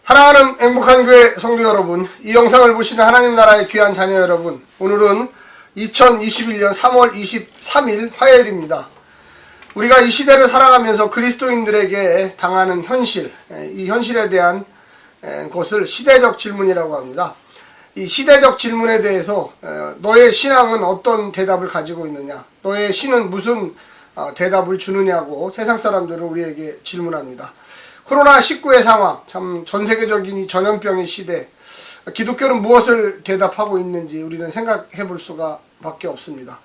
사랑하는 행복한 교회 성도 여러분, 이 영상을 보시는 하나님 나라의 귀한 자녀 여러분, 오늘은 2021년 3월 23일 화요일입니다. 우리가 이 시대를 살아가면서 그리스도인들에게 당하는 현실, 이 현실에 대한 것을 시대적 질문이라고 합니다. 이 시대적 질문에 대해서 너의 신앙은 어떤 대답을 가지고 있느냐, 너의 신은 무슨 대답을 주느냐고 세상 사람들은 우리에게 질문합니다. 코로나19의 상황, 참 전 세계적인 이 전염병의 시대, 기독교는 무엇을 대답하고 있는지 우리는 생각해 볼 수가 밖에 없습니다.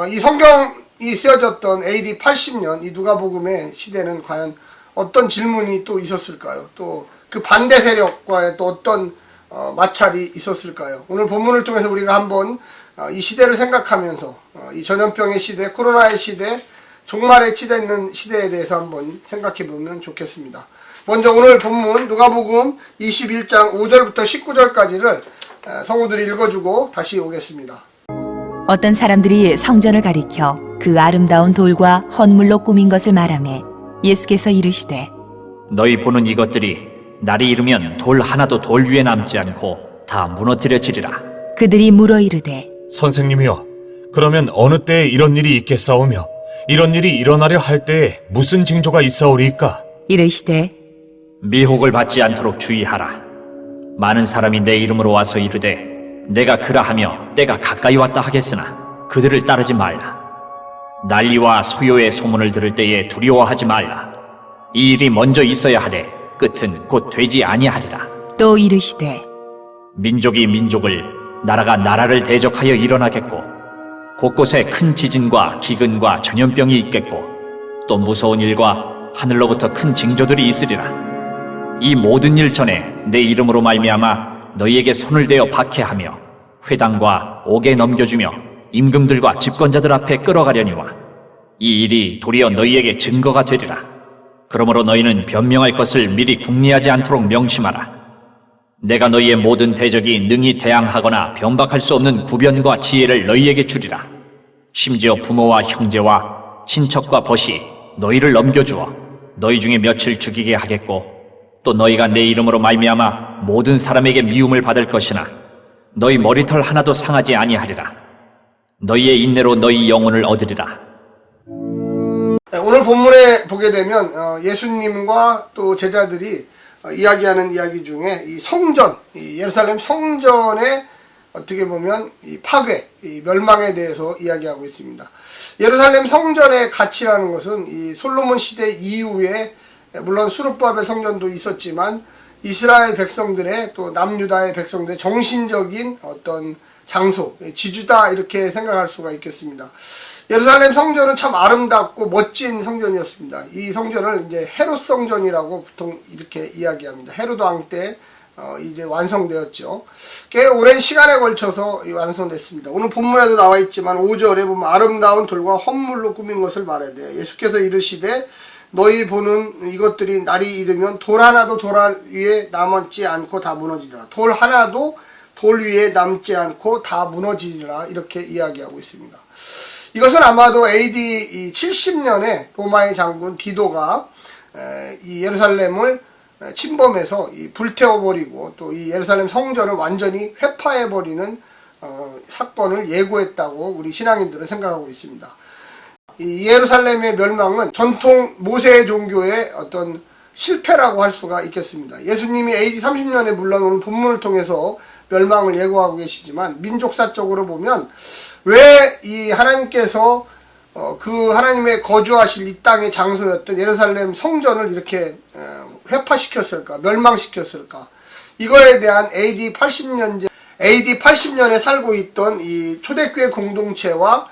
이 성경이 쓰여졌던 AD 80년 이 누가복음의 시대는 과연 어떤 질문이 또 있었을까요? 또 그 반대 세력과의 또 어떤 마찰이 있었을까요? 오늘 본문을 통해서 우리가 한번 이 시대를 생각하면서 이 전염병의 시대, 코로나의 시대, 종말에 치닫는 시대에 대해서 한번 생각해 보면 좋겠습니다. 먼저 오늘 본문 누가복음 21장 5절부터 19절까지를 성우들이 읽어주고 다시 오겠습니다. 어떤 사람들이 성전을 가리켜 그 아름다운 돌과 헌물로 꾸민 것을 말하매 예수께서 이르시되 너희 보는 이것들이 날이 이르면 돌 하나도 돌 위에 남지 않고 다 무너뜨려지리라. 그들이 물어 이르되 선생님이여, 그러면 어느 때에 이런 일이 있겠사오며 이런 일이 일어나려 할 때에 무슨 징조가 있사오리이까? 이르시되 미혹을 받지 않도록 주의하라. 많은 사람이 내 이름으로 와서 이르되 내가 그라하며 때가 가까이 왔다 하겠으나 그들을 따르지 말라. 난리와 소요의 소문을 들을 때에 두려워하지 말라. 이 일이 먼저 있어야 하되 끝은 곧 되지 아니하리라. 또 이르시되 민족이 민족을, 나라가 나라를 대적하여 일어나겠고 곳곳에 큰 지진과 기근과 전염병이 있겠고 또 무서운 일과 하늘로부터 큰 징조들이 있으리라. 이 모든 일 전에 내 이름으로 말미암아 너희에게 손을 대어 박해하며 회당과 옥에 넘겨주며 임금들과 집권자들 앞에 끌어가려니와 이 일이 도리어 너희에게 증거가 되리라. 그러므로 너희는 변명할 것을 미리 궁리하지 않도록 명심하라. 내가 너희의 모든 대적이 능히 대항하거나 변박할 수 없는 구변과 지혜를 너희에게 주리라. 심지어 부모와 형제와 친척과 벗이 너희를 넘겨주어 너희 중에 며칠 죽이게 하겠고 또 너희가 내 이름으로 말미암아 모든 사람에게 미움을 받을 것이나 너희 머리털 하나도 상하지 아니하리라. 너희의 인내로 너희 영혼을 얻으리라. 오늘 본문에 보게 되면 예수님과 또 제자들이 이야기하는 이야기 중에 이 성전, 이 예루살렘 성전의 어떻게 보면 이 파괴, 이 멸망에 대해서 이야기하고 있습니다. 예루살렘 성전의 가치라는 것은 이 솔로몬 시대 이후에 물론 수르바벨 성전도 있었지만 이스라엘 백성들의 또 남유다의 백성들의 정신적인 어떤 장소, 지주다 이렇게 생각할 수가 있겠습니다. 예루살렘 성전은 참 아름답고 멋진 성전이었습니다. 이 성전을 이제 헤롯 성전이라고 보통 이렇게 이야기합니다. 헤롯 왕 때 이제 완성되었죠. 꽤 오랜 시간에 걸쳐서 완성됐습니다. 오늘 본문에도 나와 있지만 5절에 보면 아름다운 돌과 헌물로 꾸민 것을 말하되 예수께서 이르시되 너희 보는 이것들이 날이 이르면 돌 하나도 돌 위에 남지 않고 다 무너지리라. 돌 하나도 돌 위에 남지 않고 다 무너지리라. 이렇게 이야기하고 있습니다. 이것은 아마도 AD 70년에 로마의 장군 디도가 이 예루살렘을 침범해서 불태워버리고 또 이 예루살렘 성전을 완전히 회파해버리는 사건을 예고했다고 우리 신앙인들은 생각하고 있습니다. 이 예루살렘의 멸망은 전통 모세 종교의 어떤 실패라고 할 수가 있겠습니다. 예수님이 AD 30년에 물론 오늘 본문을 통해서 멸망을 예고하고 계시지만 민족사적으로 보면 왜 이 하나님께서 그 하나님의 거주하실 이 땅의 장소였던 예루살렘 성전을 이렇게 회파시켰을까, 멸망시켰을까? 이거에 대한 AD 80년에 살고 있던 이 초대교회 공동체와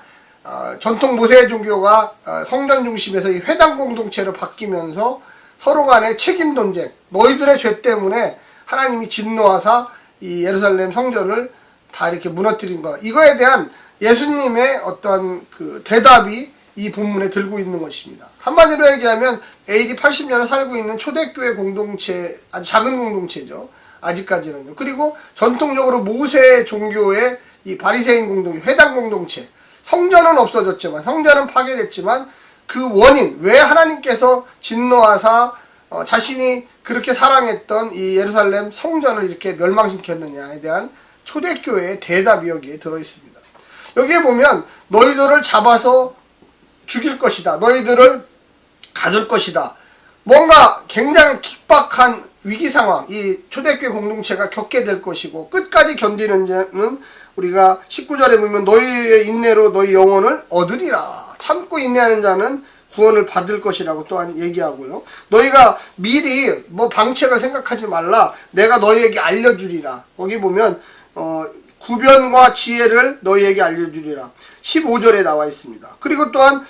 전통 모세 종교가 성전 중심에서 이 회당 공동체로 바뀌면서 서로 간의 책임 논쟁, 너희들의 죄 때문에 하나님이 진노하사 이 예루살렘 성전을 다 이렇게 무너뜨린 것. 이거에 대한 예수님의 어떤 그 대답이 이 본문에 들고 있는 것입니다. 한마디로 얘기하면 AD 80년에 살고 있는 초대교회 공동체, 아주 작은 공동체죠. 아직까지는요. 그리고 전통적으로 모세 종교의 이 바리새인 공동체, 회당 공동체, 성전은 없어졌지만, 성전은 파괴됐지만 그 원인, 왜 하나님께서 진노하사 자신이 그렇게 사랑했던 이 예루살렘 성전을 이렇게 멸망시켰느냐에 대한 초대교회의 대답이 여기에 들어있습니다. 여기에 보면 너희들을 잡아서 죽일 것이다. 너희들을 가둘 것이다. 뭔가 굉장히 킥박한 위기 상황, 이 초대교회 공동체가 겪게 될 것이고 끝까지 견디는 자는 우리가 19절에 보면 너희의 인내로 너희 영혼을 얻으리라. 참고 인내하는 자는 구원을 받을 것이라고 또한 얘기하고요. 너희가 미리 뭐 방책을 생각하지 말라. 내가 너희에게 알려주리라. 거기 보면 구변과 지혜를 너희에게 알려주리라. 15절에 나와 있습니다. 그리고 또한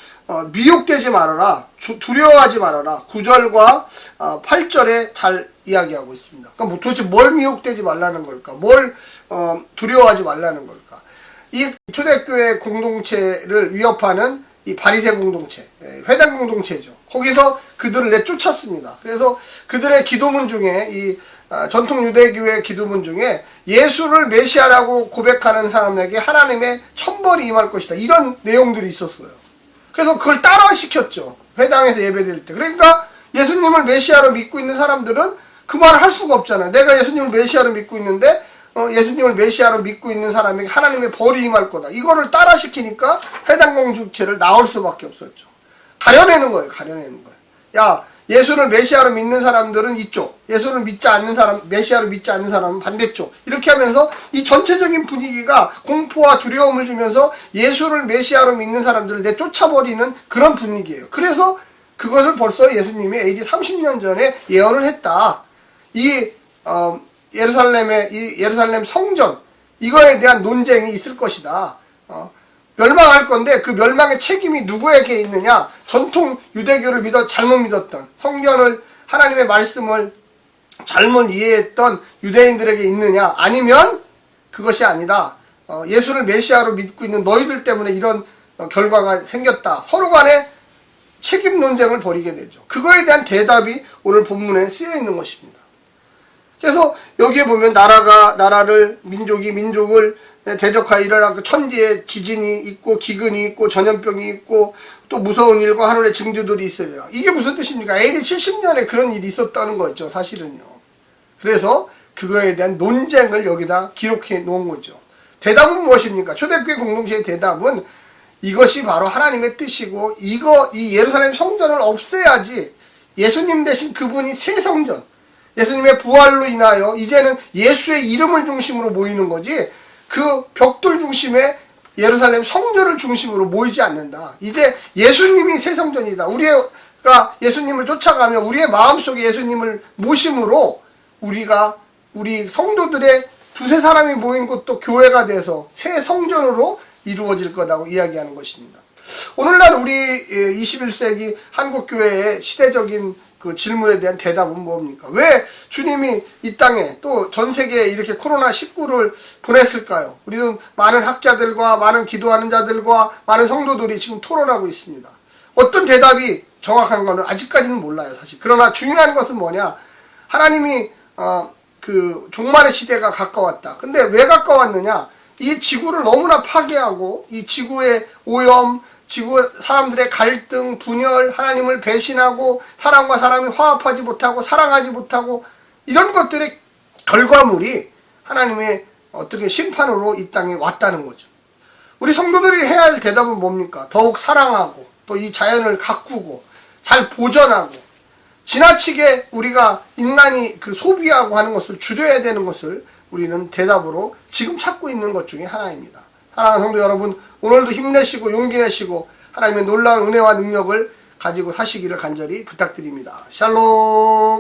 미혹되지 말아라. 두려워하지 말아라. 9절과 8절에 잘 이야기하고 있습니다. 그러니까 도대체 뭘 미혹되지 말라는 걸까? 뭘 두려워하지 말라는 걸까? 이 초대교회 공동체를 위협하는 이 바리새 공동체, 회당 공동체죠. 거기서 그들을 내쫓았습니다. 그래서 그들의 기도문 중에 이 전통 유대교회 기도문 중에 예수를 메시아라고 고백하는 사람에게 하나님의 천벌이 임할 것이다. 이런 내용들이 있었어요. 그래서 그걸 따라시켰죠. 회당에서 예배드릴 때. 그러니까 예수님을 메시아로 믿고 있는 사람들은 그 말을 할 수가 없잖아요. 내가 예수님을 메시아로 믿고 있는데 예수님을 메시아로 믿고 있는 사람에게 하나님의 벌이 임할 거다. 이거를 따라시키니까 회당 공동체를 나올 수밖에 없었죠. 가려내는 거예요. 가려내는 거예요. 야, 예수를 메시아로 믿는 사람들은 이쪽, 예수를 믿지 않는 사람, 메시아로 믿지 않는 사람은 반대쪽. 이렇게 하면서 이 전체적인 분위기가 공포와 두려움을 주면서 예수를 메시아로 믿는 사람들을 내쫓아버리는 그런 분위기예요. 그래서 그것을 벌써 예수님이 AD 30년 전에 예언을 했다. 이 예루살렘 성전, 이거에 대한 논쟁이 있을 것이다. 멸망할 건데 그 멸망의 책임이 누구에게 있느냐? 전통 유대교를 잘못 믿었던, 성전을, 하나님의 말씀을 잘못 이해했던 유대인들에게 있느냐? 아니면 그것이 아니다. 예수를 메시아로 믿고 있는 너희들 때문에 이런 결과가 생겼다. 서로 간에 책임 논쟁을 벌이게 되죠. 그거에 대한 대답이 오늘 본문에 쓰여 있는 것입니다. 그래서 여기에 보면 나라를, 민족이 민족을 대적하여 일어나고 천지에 지진이 있고 기근이 있고 전염병이 있고 또 무서운 일과 하늘의 징조들이 있으리라. 이게 무슨 뜻입니까? AD 70년에 그런 일이 있었다는 거죠. 사실은요. 그래서 그거에 대한 논쟁을 여기다 기록해 놓은 거죠. 대답은 무엇입니까? 초대교회 공동체의 대답은 이것이 바로 하나님의 뜻이고 이 예루살렘 성전을 없애야지 예수님 대신 그분이 새 성전, 예수님의 부활로 인하여 이제는 예수의 이름을 중심으로 모이는 거지 그 벽돌 중심의 예루살렘 성전을 중심으로 모이지 않는다. 이제 예수님이 새 성전이다. 우리가 예수님을 쫓아가며 우리의 마음속에 예수님을 모심으로 우리 성도들의 두세 사람이 모인 곳도 교회가 돼서 새 성전으로 이루어질 거라고 이야기하는 것입니다. 오늘날 우리 21세기 한국교회의 시대적인 그 질문에 대한 대답은 뭡니까? 왜 주님이 이 땅에 또 전 세계에 이렇게 코로나19를 보냈을까요? 우리는 많은 학자들과 많은 기도하는 자들과 많은 성도들이 지금 토론하고 있습니다. 어떤 대답이 정확한 거는 아직까지는 몰라요, 사실. 그러나 중요한 것은 뭐냐? 하나님이 그 종말의 시대가 가까웠다. 근데 왜 가까웠느냐? 이 지구를 너무나 파괴하고 이 지구의 오염, 지구 사람들의 갈등, 분열, 하나님을 배신하고 사람과 사람이 화합하지 못하고 사랑하지 못하고 이런 것들의 결과물이 하나님의 어떻게 심판으로 이 땅에 왔다는 거죠. 우리 성도들이 해야 할 대답은 뭡니까? 더욱 사랑하고 또 이 자연을 가꾸고 잘 보존하고 지나치게 우리가 인간이 그 소비하고 하는 것을 줄여야 되는 것을 우리는 대답으로 지금 찾고 있는 것 중에 하나입니다. 사랑하는 성도 여러분, 오늘도 힘내시고 용기 내시고 하나님의 놀라운 은혜와 능력을 가지고 사시기를 간절히 부탁드립니다. 샬롬.